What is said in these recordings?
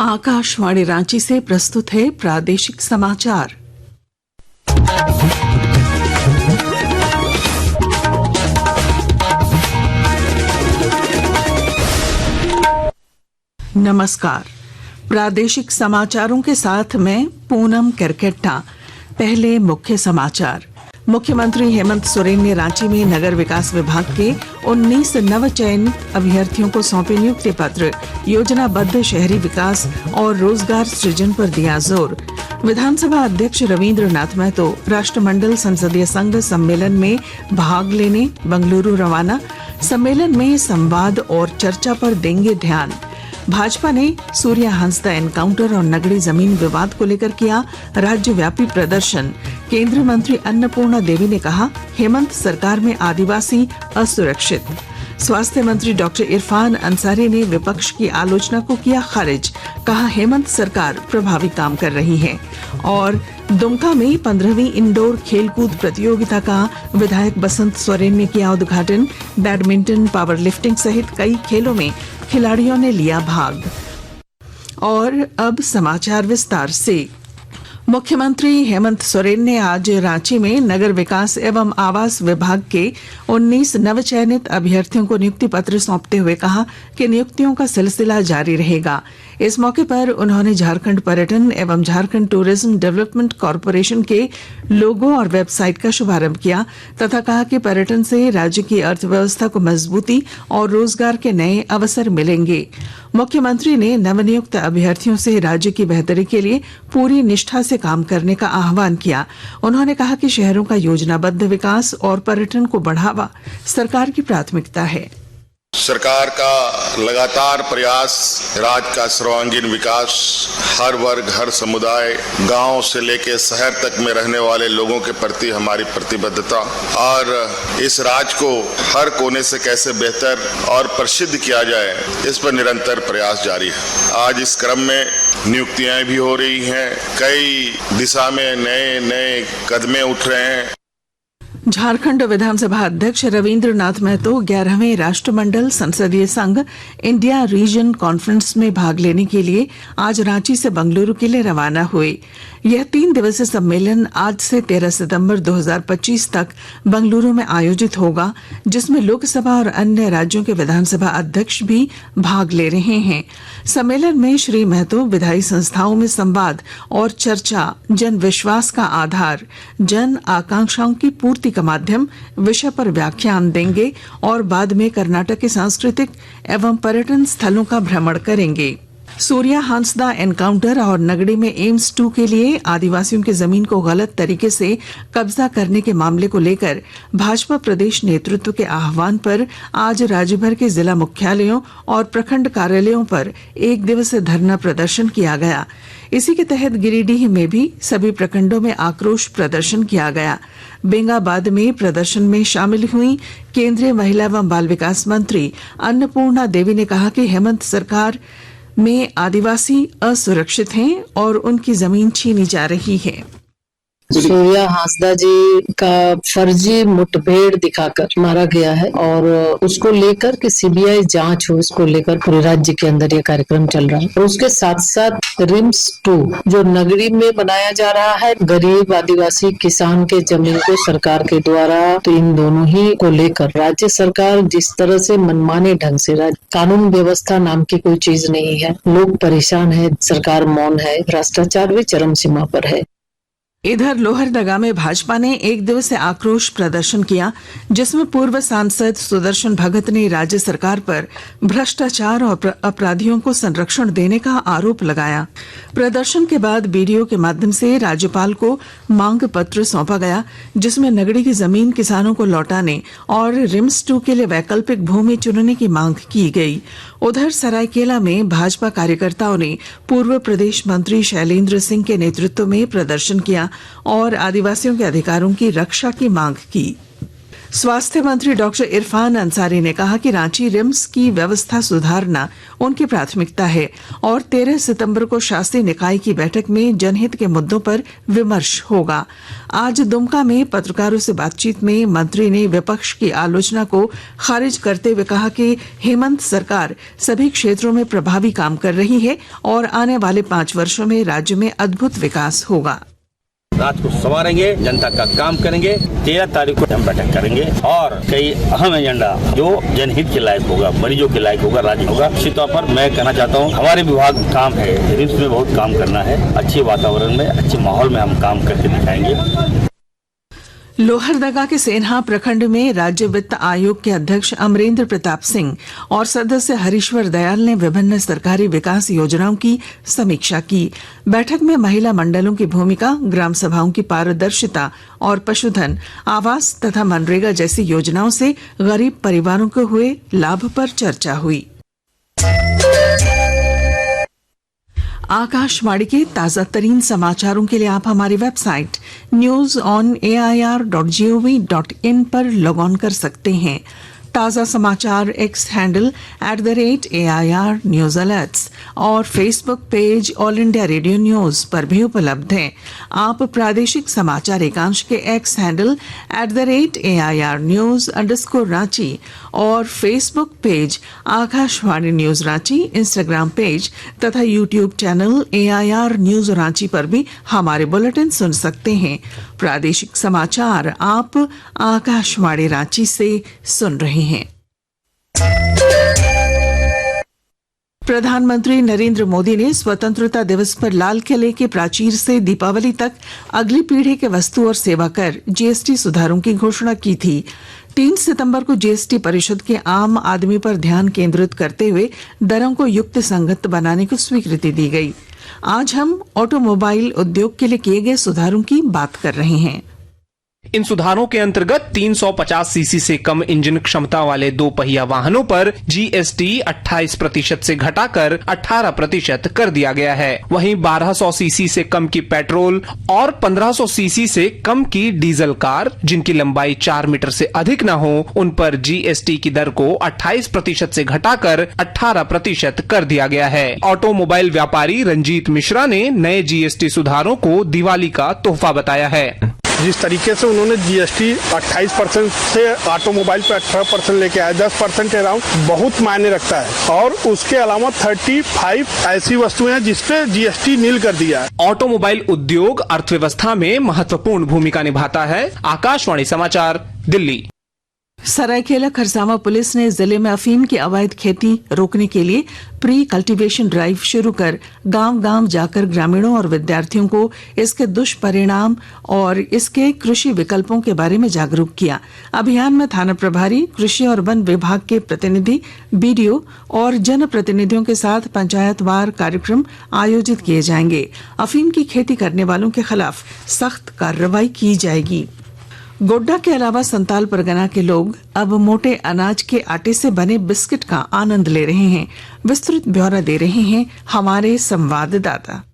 आकाशवाणी रांची से प्रस्तुत है प्रादेशिक समाचार। नमस्कार, प्रादेशिक समाचारों के साथ मैं पूनम करकेट्टा। पहले मुख्य समाचार। मुख्यमंत्री हेमंत सोरेन ने रांची में नगर विकास विभाग के 19 नवचयनित अभ्यर्थियों को सौंपे नियुक्ति पत्र। योजनाबद्ध शहरी विकास और रोजगार सृजन पर दिया जोर। विधानसभा अध्यक्ष रविंद्र नाथ महतो राष्ट्रमंडल संसदीय संघ सम्मेलन में भाग लेने बंगलुरु रवाना। सम्मेलन में संवाद और चर्चा पर देंगे ध्यान। भाजपा ने सूर्या हांसदा एनकाउंटर और नगड़ी जमीन विवाद को लेकर किया राज्यव्यापी प्रदर्शन। केंद्रीय मंत्री अन्नपूर्णा देवी ने कहा, हेमंत सरकार में आदिवासी असुरक्षित। स्वास्थ्य मंत्री डॉक्टर इरफान अंसारी ने विपक्ष की आलोचना को किया खारिज। कहा, हेमंत सरकार प्रभावी काम कर रही है। और दुमका में 15वीं इंडोर खेलकूद प्रतियोगिता का विधायक बसंत सोरेन ने किया उद्घाटन। बैडमिंटन, पावर लिफ्टिंग सहित कई खेलों में खिलाड़ियों ने लिया भाग। और अब समाचार विस्तार से। मुख्यमंत्री हेमंत सोरेन ने आज रांची में नगर विकास एवं आवास विभाग के 19 नवचयनित अभ्यर्थियों को नियुक्ति पत्र सौंपते हुए कहा कि नियुक्तियों का सिलसिला जारी रहेगा। इस मौके पर उन्होंने झारखंड पर्यटन एवं झारखंड टूरिज्म डेवलपमेंट कॉरपोरेशन के लोगो और वेबसाइट का शुभारंभ किया तथा कहा कि पर्यटन से राज्य की अर्थव्यवस्था को मजबूती और रोजगार के नए अवसर मिलेंगे। मुख्यमंत्री ने नवनियुक्त अभ्यर्थियों से राज्य की बेहतरी के लिए पूरी निष्ठा से काम करने का आह्वान किया। उन्होंने कहा कि शहरों का योजनाबद्ध विकास और पर्यटन को बढ़ावा सरकार की प्राथमिकता है। सरकार का लगातार प्रयास राज्य का सर्वांगीण विकास, हर वर्ग, हर समुदाय, गांव से लेकर शहर तक में रहने वाले लोगों के प्रति हमारी प्रतिबद्धता और इस राज्य को हर कोने से कैसे बेहतर और प्रसिद्ध किया जाए, इस पर निरंतर प्रयास जारी है। आज इस क्रम में नियुक्तियां भी हो रही हैं, कई दिशा में नए नए कदमें उठ रहे हैं। झारखंड विधानसभा अध्यक्ष रविंद्र नाथ महतो 11वें राष्ट्रमंडल संसदीय संघ इंडिया रीजन कॉन्फ्रेंस में भाग लेने के लिए आज रांची से बंगलुरु के लिए रवाना हुए। यह 3 दिवसीय सम्मेलन आज से 13 सितंबर 2025 तक बंगलुरु में आयोजित होगा, जिसमें लोकसभा और अन्य राज्यों के विधानसभा अध्यक्ष भी भाग ले रहे हैं। सम्मेलन में श्री महतो विधायी संस्थाओं में संवाद और चर्चा, जन विश्वास का आधार, जन आकांक्षाओं की पूर्ति का माध्यम विषय पर व्याख्यान देंगे और बाद में कर्नाटक के सांस्कृतिक एवं पर्यटन स्थलों का भ्रमण करेंगे। सूर्या हांसदा एनकाउंटर और नगड़ी में एम्स 2 के लिए आदिवासियों की जमीन को गलत तरीके से कब्जा करने के मामले को लेकर भाजपा प्रदेश नेतृत्व के आह्वान पर आज राज्य भर के जिला मुख्यालयों और प्रखंड कार्यालयों पर 1 दिवसीय धरना प्रदर्शन किया गया। इसी के तहत गिरिडीह में भी सभी प्रखंडों में आक्रोश प्रदर्शन किया गया। बेंगाबाद में प्रदर्शन में शामिल हुई केंद्रीय महिला एवं बाल विकास मंत्री अन्नपूर्णा देवी ने कहा कि हेमंत सरकार में आदिवासी असुरक्षित हैं और उनकी जमीन छीनी जा रही है। सूर्या हांसदा जी का फर्जी मुठभेड़ दिखाकर मारा गया है और उसको लेकर के सीबीआई जांच हो, इसको लेकर पूरे राज्य के अंदर ये कार्यक्रम चल रहा है। और उसके साथ साथ रिम्स 2 जो नगरी में बनाया जा रहा है, गरीब आदिवासी किसान के जमीन को सरकार के द्वारा, तो इन दोनों ही को लेकर राज्य सरकार जिस तरह से मनमाने ढंग से कानून व्यवस्था नाम की कोई चीज नहीं है, लोग परेशान है, सरकार मौन है, भ्रष्टाचार भी चरम सीमा पर है। इधर लोहरदगा में भाजपा ने 1 दिवसीय आक्रोश प्रदर्शन किया, जिसमें पूर्व सांसद सुदर्शन भगत ने राज्य सरकार पर भ्रष्टाचार और अपराधियों को संरक्षण देने का आरोप लगाया। प्रदर्शन के बाद बीडीओ के माध्यम से राज्यपाल को मांग पत्र सौंपा गया, जिसमें नगड़ी की जमीन किसानों को लौटाने और रिम्स 2 के लिए वैकल्पिक भूमि चुनने की मांग की गई। उधर सरायकेला में भाजपा कार्यकर्ताओं ने पूर्व प्रदेश मंत्री शैलेंद्र सिंह के नेतृत्व में प्रदर्शन किया और आदिवासियों के अधिकारों की रक्षा की मांग की। स्वास्थ्य मंत्री डॉक्टर इरफान अंसारी ने कहा कि रांची रिम्स की व्यवस्था सुधारना उनकी प्राथमिकता है और 13 सितंबर को शासी निकाय की बैठक में जनहित के मुद्दों पर विमर्श होगा। आज दुमका में पत्रकारों से बातचीत में मंत्री ने विपक्ष की आलोचना को खारिज करते हुए कहा कि हेमंत सरकार सभी क्षेत्रों में प्रभावी काम कर रही है और आने वाले 5 वर्षों में राज्य में अद्भुत विकास होगा। रात को संवारेंगे, जनता का काम करेंगे। 13 तारीख को हम बैठक करेंगे और कई अहम एजेंडा जो जनहित के लायक होगा, मरीजों के लायक होगा, राज्य होगा। निश्चित तौर पर मैं कहना चाहता हूँ हमारे विभाग काम है, रिम्स में बहुत काम करना है। अच्छे वातावरण में, अच्छे माहौल में हम काम करके दिखाएंगे। लोहरदगा के सेन्हा प्रखंड में राज्य वित्त आयोग के अध्यक्ष अमरेंद्र प्रताप सिंह और सदस्य हरीश्वर दयाल ने विभिन्न सरकारी विकास योजनाओं की समीक्षा की। बैठक में महिला मंडलों की भूमिका, ग्राम सभाओं की पारदर्शिता और पशुधन, आवास तथा मनरेगा जैसी योजनाओं से गरीब परिवारों को हुए लाभ पर चर्चा हुई। आकाशवाणी के ताजा तरीन समाचारों के लिए आप हमारी वेबसाइट news.on.air.gov.in पर लॉग ऑन कर सकते हैं। ताजा समाचार X handle @AIR news alerts और Facebook page All India Radio news पर भी उपलब्ध हैं। आप प्रादेशिक समाचार एकांश के एक्स हैंडल @AIR news_रांची और Facebook page Akashvani news Ranchi, Instagram page तथा YouTube channel AIR news Ranchi पर भी हमारे बुलेटिन सुन सकते हैं। प्रादेशिक समाचार आप आकाशवाणी रांची से सुन रहे हैं। प्रधानमंत्री नरेंद्र मोदी ने स्वतंत्रता दिवस पर लाल किले के प्राचीर से दीपावली तक अगली पीढ़ी के वस्तु और सेवा कर GST सुधारों की घोषणा की थी। 3 सितंबर को GST परिषद के आम आदमी पर ध्यान केंद्रित करते हुए दरों को युक्त संगत बनाने को स्वीकृति दी गई। आज हम ऑटोमोबाइल उद्योग के लिए किए गए सुधारों की बात कर रहे हैं। इन सुधारों के अंतर्गत 350 सीसी से कम इंजन क्षमता वाले 2 पहिया वाहनों पर GST 28% से घटाकर 18% कर दिया गया है। वहीं 1200 सीसी से कम की पेट्रोल और 1500 सीसी से कम की डीजल कार जिनकी लंबाई 4 मीटर से अधिक न हो, उन पर GST की दर को 28% से घटाकर 18% कर दिया गया है। ऑटोमोबाइल व्यापारी रंजीत मिश्रा ने नए GST सुधारों को दिवाली का तोहफा बताया है। जिस तरीके से उन्होंने GST 28% से ऑटोमोबाइल पे 18% लेके आया, 10% अराउंड बहुत मायने रखता है। और उसके अलावा 35 ऐसी वस्तुएं हैं जिसपे GST नील कर दिया है। ऑटोमोबाइल उद्योग अर्थव्यवस्था में महत्वपूर्ण भूमिका निभाता है। आकाशवाणी समाचार, दिल्ली। सरायकेला खरसावां पुलिस ने जिले में अफीम की अवैध खेती रोकने के लिए प्री कल्टीवेशन ड्राइव शुरू कर गांव-गांव जाकर ग्रामीणों और विद्यार्थियों को इसके दुष्परिणाम और इसके कृषि विकल्पों के बारे में जागरूक किया। अभियान में थाना प्रभारी, कृषि और वन विभाग के प्रतिनिधि, BDO और जनप्रतिनिधियों के साथ पंचायतवार कार्यक्रम आयोजित किए जाएंगे। अफीम की खेती करने वालों के खिलाफ सख्त कार्रवाई की जाएगी। गोड्डा के अलावा संताल परगना के लोग अब मोटे अनाज के आटे से बने बिस्किट का आनंद ले रहे हैं। विस्तृत ब्यौरा दे रहे हैं हमारे संवाददाता।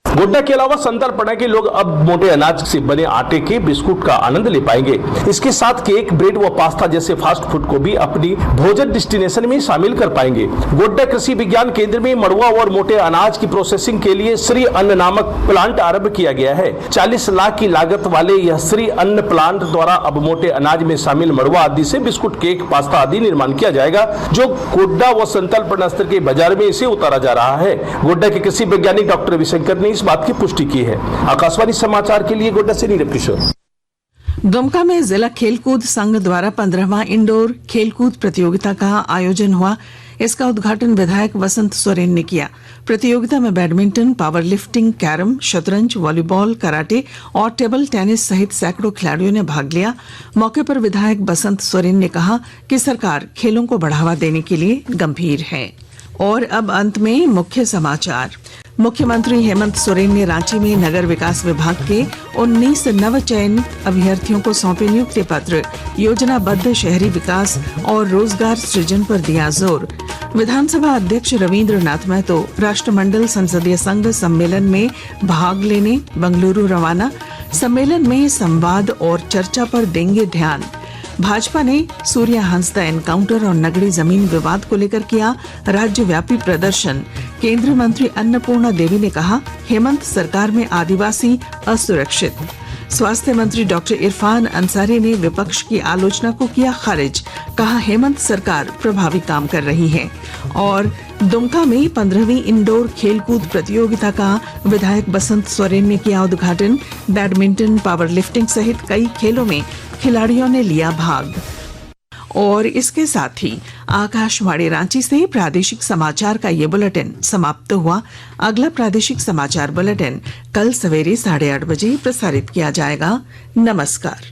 गोड्डा के अलावा संताल परगना के लोग अब मोटे अनाज से बने आटे के बिस्कुट का आनंद ले पाएंगे। इसके साथ केक, ब्रेड व पास्ता जैसे फास्ट फूड को भी अपनी भोजन डेस्टिनेशन में शामिल कर पाएंगे। गोड्डा कृषि विज्ञान केंद्र में मड़ुआ और मोटे अनाज की प्रोसेसिंग के लिए श्री अन्न नामक प्लांट आरंभ किया गया है। 40 लाख की लागत वाले यह श्री अन्न प्लांट द्वारा अब मोटे अनाज में शामिल मड़ुआ आदि से बिस्कुट, केक, पास्ता आदि निर्माण किया जाएगा, जो गोड्डा व संताल परगना स्तर के बाजार में इसे उतारा जा रहा है। गोड्डा के कृषि वैज्ञानिक डॉक्टर रविशंकर ने इस बात की पुष्टि की है। आकाशवाणी समाचार के लिए गोड्डा से नीरज किशोर। दुमका में जिला खेलकूद संघ द्वारा 15वां इंडोर खेलकूद प्रतियोगिता का आयोजन हुआ। इसका उद्घाटन विधायक वसंत सोरेन ने किया। प्रतियोगिता में बैडमिंटन, पावर लिफ्टिंग, कैरम, शतरंज, वॉलीबॉल, कराटे और टेबल टेनिस सहित सैकड़ों खिलाड़ियों ने भाग लिया। मौके पर विधायक वसंत सोरेन ने कहा कि सरकार खेलों को बढ़ावा देने के लिए गंभीर है। और अब अंत में मुख्य समाचार। मुख्यमंत्री हेमंत सोरेन ने रांची में नगर विकास विभाग के 19 नव चयनित अभ्यर्थियों को सौंपे नियुक्ति पत्र। योजनाबद्ध शहरी विकास और रोजगार सृजन पर दिया जोर। विधानसभा अध्यक्ष रविंद्र नाथ महतो राष्ट्रमंडल संसदीय संघ सम्मेलन में भाग लेने बंगलुरु रवाना। सम्मेलन में संवाद और चर्चा पर देंगे ध्यान। भाजपा ने सूर्या हांसदा एनकाउंटर और नगड़ी जमीन विवाद को लेकर किया राज्यव्यापी प्रदर्शन। केंद्रीय मंत्री अन्नपूर्णा देवी ने कहा, हेमंत सरकार में आदिवासी असुरक्षित। स्वास्थ्य मंत्री डॉक्टर इरफान अंसारी ने विपक्ष की आलोचना को किया खारिज। कहा, हेमंत सरकार प्रभावी काम कर रही है। और दुमका में 15वीं इंडोर खेलकूद प्रतियोगिता का विधायक बसंत सोरेन ने किया उद्घाटन। बैडमिंटन, पावर लिफ्टिंग सहित कई खेलों में खिलाड़ियों ने लिया भाग। और इसके साथ ही आकाशवाणी रांची से प्रादेशिक समाचार का ये बुलेटिन समाप्त हुआ। अगला प्रादेशिक समाचार बुलेटिन कल सवेरे 8:30 बजे प्रसारित किया जाएगा। नमस्कार।